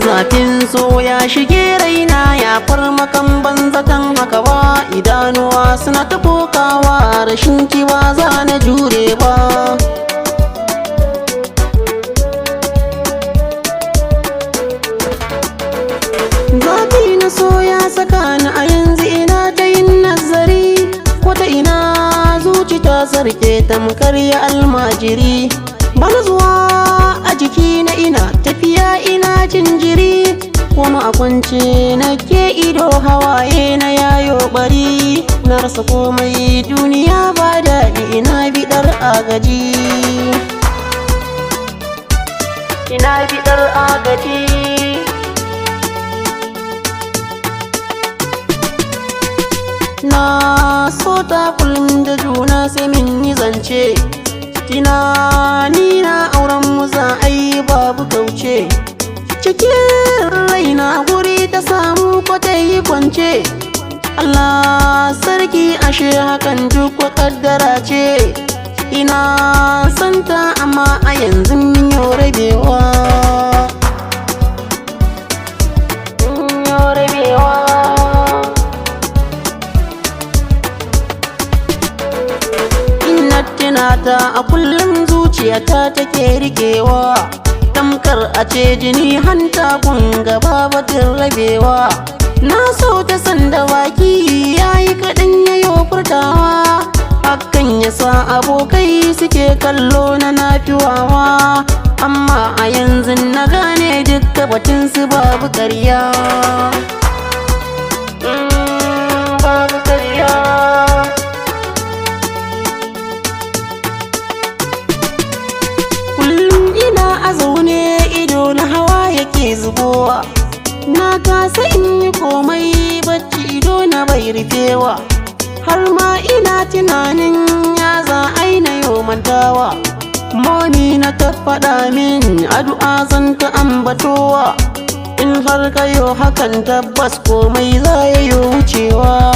Zafin so ya shige raina ya farmakan banzakan haka ba, idanuwa suna ta kokawa rashin kiwa za na jure ba. Zafi na so ya saka ni a yanzu ina ta yin nazari, wata ina zuci ta sarke tamkar ya almajiri. Bana zuwa a jiki na ina tafiya ina jinjiri, kuma a kwance na ke ido hawaye na yayo bari. Na rasa komai duniya ba daɗi ina biɗar agaji, ina biɗar agaji. Na so ta kullum da juna sai min yi zance, tunani na auren mu za a yi babu kauce. Cikin raina guri ta samu ko ta yi kwance, Allah sarki ashe hakan duk kaddara ce. Ina santa amma a yanzu min yau rabewa, ta a kullum zuciyata take rikewa, tamkar a ce jini hanta kun gaba batun rabewa. Na so ta sanda baki yayi kaɗan yayo furtawa, hakan yasa abokai suke kallo na nafiwawa. Amma a yanzu na gane dukka batun su babu ƙarya, babu ƙarya. A zaune ido na hawa yake zubowa, na kasa in yi komai bacci ido na bai rufewa. Har ma ina tunanin ya za aina yau mantawa, moni na ta faɗa min addu'a zan ta ambatowa. In har kayo hakan tabbas komai za ya yi wucewa.